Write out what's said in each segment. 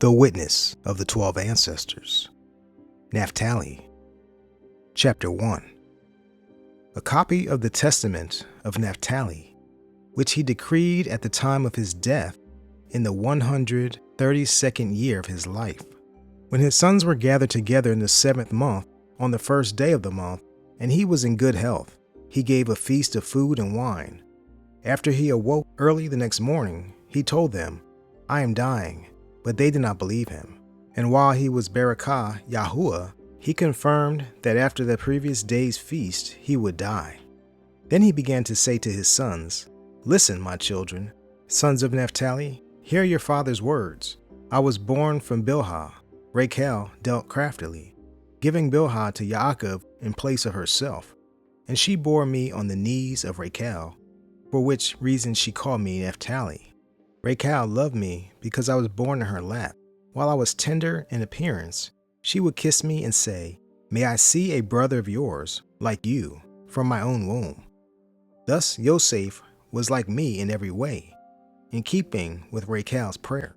The Witness of the 12 Ancestors. Naphtali. Chapter 1. A copy of the Testament of Naphtali, which he decreed at the time of his death in the 132nd year of his life. When his sons were gathered together in the 7th month, on the first day of the month, and he was in good health, he gave a feast of food and wine. After he awoke early the next morning, he told them, "I am dying." But they did not believe him. And while he was Barakah Yahuwah, he confirmed that after the previous day's feast he would die. Then he began to say to his sons, "Listen, my children, sons of Naphtali, hear your father's words. I was born from Bilhah. Rachel dealt craftily, giving Bilhah to Yaʿaqob in place of herself, and she bore me on the knees of Rachel, for which reason she called me Naphtali. Rachel loved me because I was born in her lap. While I was tender in appearance, she would kiss me and say, 'May I see a brother of yours, like you, from my own womb.' Thus Yosef was like me in every way, in keeping with Rachel's prayer.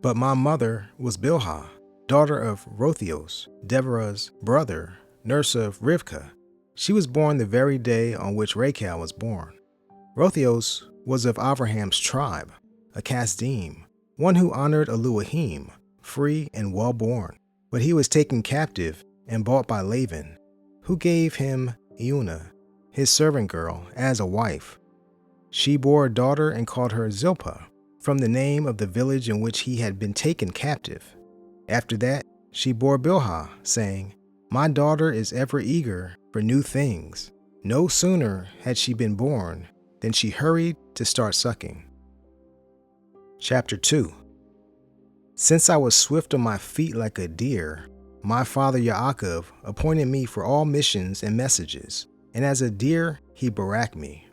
But my mother was Bilhah, daughter of Rothios, Deborah's brother, nurse of Rivkah. She was born the very day on which Rachel was born. Rothios was of Abraham's tribe, a Kasdim, one who honored Elohim, free and well-born. But he was taken captive and bought by Laban, who gave him Eunah, his servant girl, as a wife. She bore a daughter and called her Zilpah, from the name of the village in which he had been taken captive. After that, she bore Bilhah, saying, 'My daughter is ever eager for new things.' No sooner had she been born than she hurried to start sucking. Chapter 2. Since I was swift on my feet like a deer, my father Yaʿaqob appointed me for all missions and messages, and as a deer he baracked me.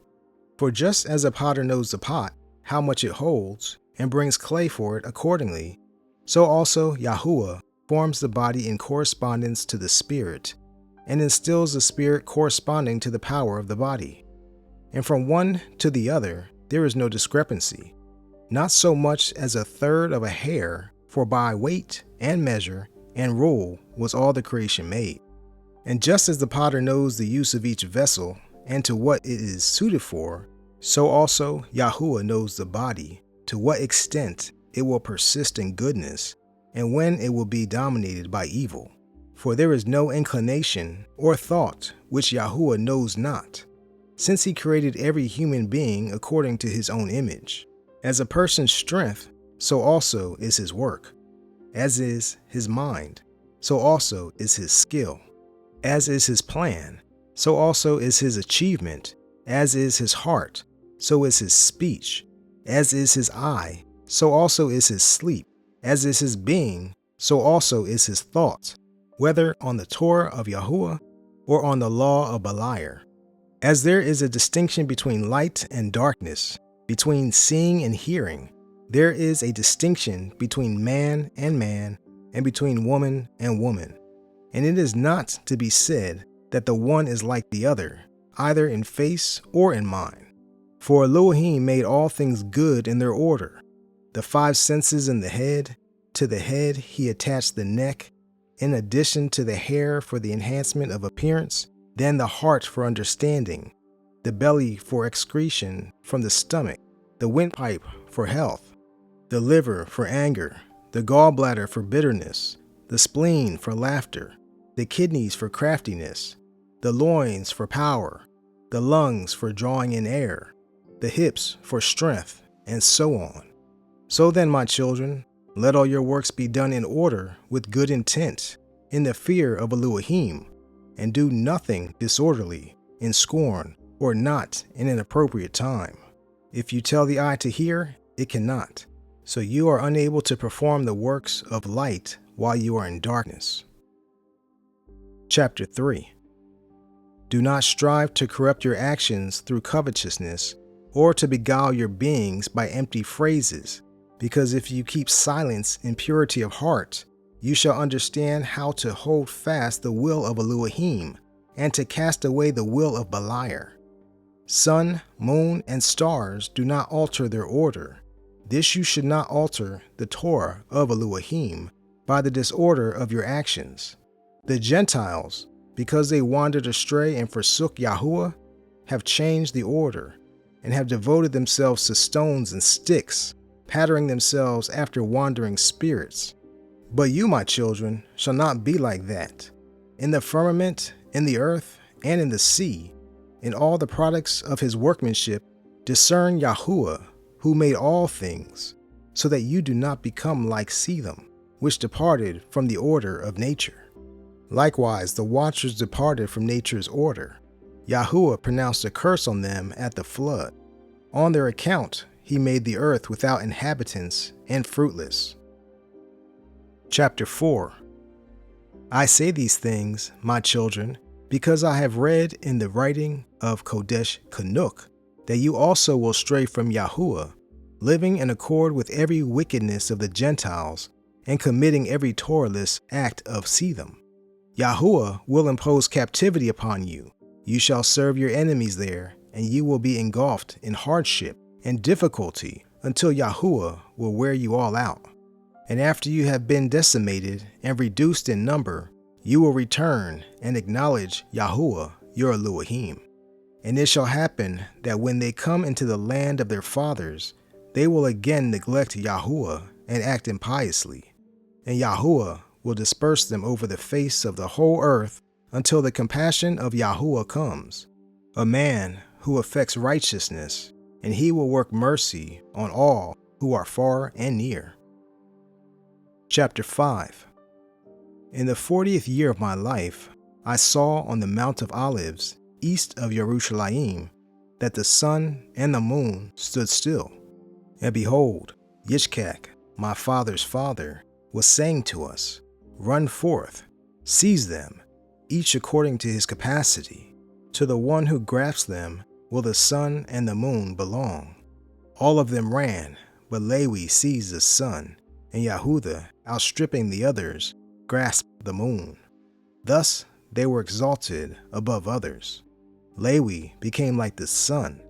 For just as a potter knows the pot, how much it holds, and brings clay for it accordingly, so also Yahuwah forms the body in correspondence to the spirit, and instills the spirit corresponding to the power of the body. And from one to the other there is no discrepancy, not so much as a third of a hair, for by weight and measure and rule was all the creation made. And just as the potter knows the use of each vessel and to what it is suited for, so also Yahuwah knows the body, to what extent it will persist in goodness, and when it will be dominated by evil. For there is no inclination or thought which Yahuwah knows not, since he created every human being according to his own image. As a person's strength, so also is his work. As is his mind, so also is his skill. As is his plan, so also is his achievement. As is his heart, so is his speech. As is his eye, so also is his sleep. As is his being, so also is his thought, whether on the Torah of Yahuwah or on the law of Beliar. As there is a distinction between light and darkness, between seeing and hearing, there is a distinction between man, and between woman and woman. And it is not to be said that the one is like the other, either in face or in mind. For Elohim made all things good in their order. The 5 senses in the head, to the head he attached the neck, in addition to the hair for the enhancement of appearance, then the heart for understanding, the belly for excretion from the stomach, the windpipe for health, the liver for anger, the gallbladder for bitterness, the spleen for laughter, the kidneys for craftiness, the loins for power, the lungs for drawing in air, the hips for strength, and so on. So then, my children, let all your works be done in order with good intent, in the fear of Elohim, and do nothing disorderly, in scorn, or not in an appropriate time. If you tell the eye to hear, it cannot. So you are unable to perform the works of light while you are in darkness. Chapter 3. Do not strive to corrupt your actions through covetousness, or to beguile your beings by empty phrases, because if you keep silence in purity of heart, you shall understand how to hold fast the will of Elohim, and to cast away the will of Beliar. Sun, moon, and stars do not alter their order, This you should not alter the Torah of Elohim by the disorder of your actions. The Gentiles, because they wandered astray and forsook Yahuwah, have changed the order and have devoted themselves to stones and sticks, patterning themselves after wandering spirits. But you, my children, shall not be like that. In the firmament, in the earth, and in the sea, in all the products of his workmanship, discern Yahuwah, who made all things, so that you do not become like Setham, which departed from the order of nature. Likewise, the watchers departed from nature's order. Yahuwah pronounced a curse on them at the flood. On their account, he made the earth without inhabitants and fruitless. Chapter 4. I say these things, my children, because I have read in the writing of Kodesh Kanuk that you also will stray from Yahuwah, living in accord with every wickedness of the Gentiles and committing every Torahless act of Setham. Yahuwah will impose captivity upon you. You shall serve your enemies there, and you will be engulfed in hardship and difficulty until Yahuwah will wear you all out. And after you have been decimated and reduced in number, you will return and acknowledge Yahuwah your Elohim. And it shall happen that when they come into the land of their fathers, they will again neglect Yahuwah and act impiously. And Yahuwah will disperse them over the face of the whole earth until the compassion of Yahuwah comes, a man who effects righteousness, and he will work mercy on all who are far and near. Chapter 5. In the 40th year of my life, I saw on the Mount of Olives, east of Yerushalayim, that the sun and the moon stood still. And behold, Yishkak, my father's father, was saying to us, Run forth, seize them, each according to his capacity. To the one who grasps them will the sun and the moon belong. All of them ran, but Lewi seized the sun, and Yahudah, outstripping the others, grasped the moon. Thus they were exalted above others. Lewi became like the sun.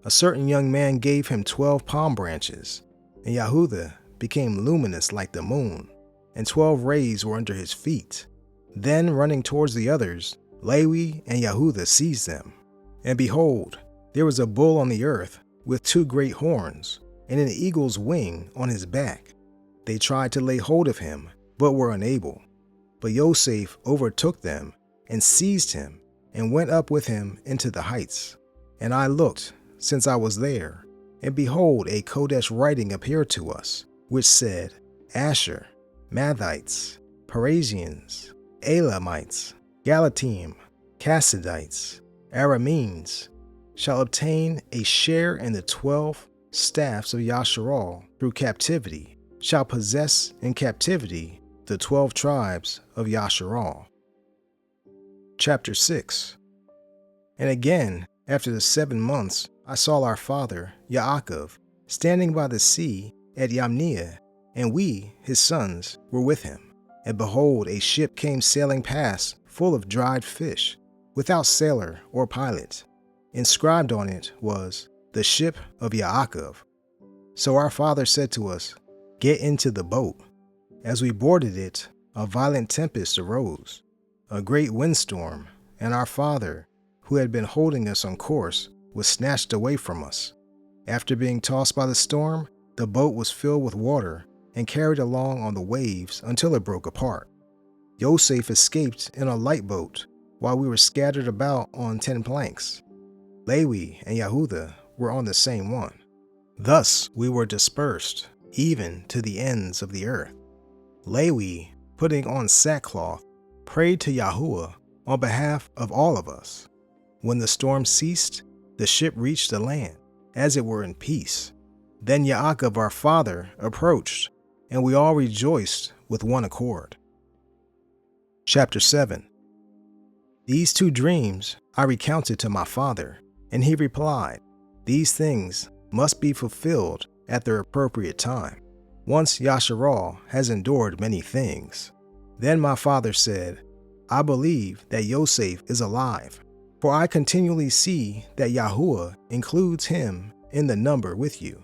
A certain young man gave him 12 palm branches, and Yahudah became luminous like the moon, and 12 rays were under his feet. Then running towards the others, Lewi and Yahudah seized them. And behold, there was a bull on the earth with 2 great horns, and an eagle's wing on his back. They tried to lay hold of him, but were unable. But Yosef overtook them, and seized him, and went up with him into the heights. And I looked, since I was there, and behold, a Kodesh writing appeared to us, which said, Asher, Mathites, Parasians, Elamites, Galatim, Kassidites, Arameans, shall obtain a share in the 12 staffs of Yasharal through captivity, shall possess in captivity the 12 tribes of Yasharal. Chapter 6. And again, after the 7 months, I saw our father, Yaʔaqob, standing by the sea at Yamniah, and we, his sons, were with him. And behold, a ship came sailing past, full of dried fish, without sailor or pilot. Inscribed on it was, The Ship of Yaʔaqob. So our father said to us, Get into the boat. As we boarded it, a violent tempest arose, a great windstorm, and our father, who had been holding us on course, was snatched away from us. After being tossed by the storm, the boat was filled with water and carried along on the waves until it broke apart. Yosef escaped in a light boat, while we were scattered about on 10 planks. Lewi and Yahudah were on the same one. Thus we were dispersed, even to the ends of the earth. Lewi, putting on sackcloth, prayed to Yahuwah on behalf of all of us. When the storm ceased, the ship reached the land, as it were in peace. Then Yaʔaqob our father approached, and we all rejoiced with one accord. Chapter 7. These 2 dreams I recounted to my father, and he replied, These things must be fulfilled at their appropriate time, once Yasharal has endured many things. Then my father said, I believe that Yosef is alive, for I continually see that Yahuwah includes him in the number with you.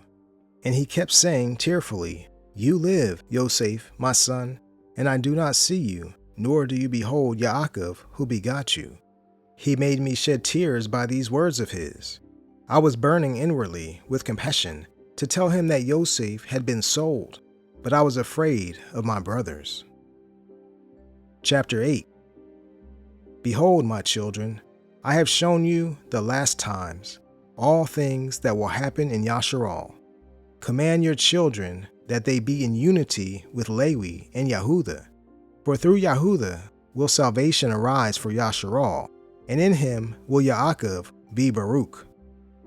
And he kept saying tearfully, "You live, Yosef, my son, and I do not see you, nor do you behold Yaʿaqob, who begot you." He made me shed tears by these words of his. I was burning inwardly with compassion to tell him that Yosef had been sold, but I was afraid of my brothers. Chapter 8. Behold, my children, I have shown you the last times, all things that will happen in Yasharal. Command your children that they be in unity with Lewi and Yehuda, for through Yehuda will salvation arise for Yasharal, and in him will Yaʿaqob be Baruch.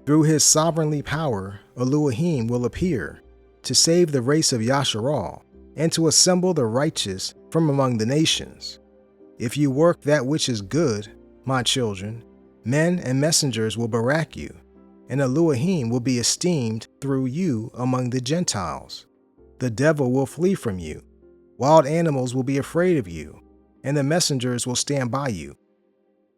Through his sovereignly power, Elohim will appear, to save the race of Yasharal, and to assemble the righteous from among the nations. If you work that which is good, my children, men and messengers will barak you, and Elohim will be esteemed through you among the Gentiles. The devil will flee from you, wild animals will be afraid of you, and the messengers will stand by you.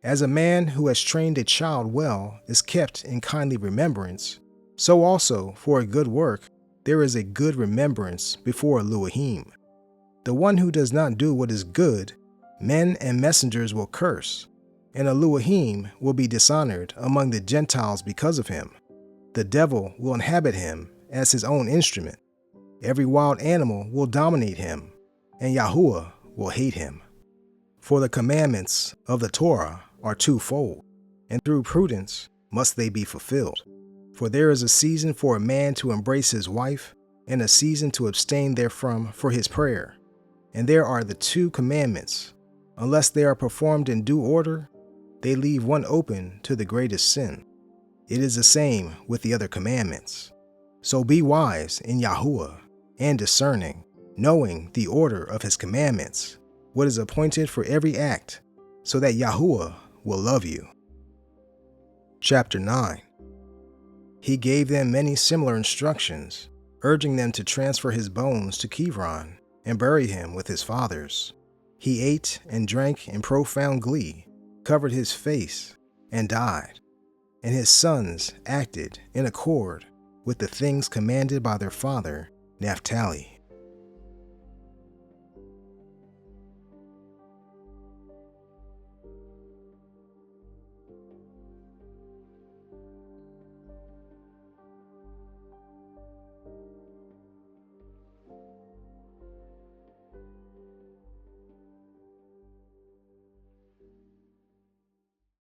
As a man who has trained a child well is kept in kindly remembrance, so also for a good work there is a good remembrance before Elohim. The one who does not do what is good, men and messengers will curse, and Elohim will be dishonored among the Gentiles because of him. The devil will inhabit him as his own instrument. Every wild animal will dominate him, and Yahuwah will hate him. For the commandments of the Torah are twofold, and through prudence must they be fulfilled. For there is a season for a man to embrace his wife, and a season to abstain therefrom for his prayer. And there are the two commandments. Unless they are performed in due order, they leave one open to the greatest sin. It is the same with the other commandments. So be wise in Yahuwah, and discerning, knowing the order of his commandments, what is appointed for every act, so that Yahuwah will love you. Chapter 9. He gave them many similar instructions, urging them to transfer his bones to Kivron and bury him with his fathers. He ate and drank in profound glee, covered his face, and died. And his sons acted in accord with the things commanded by their father Naphtali.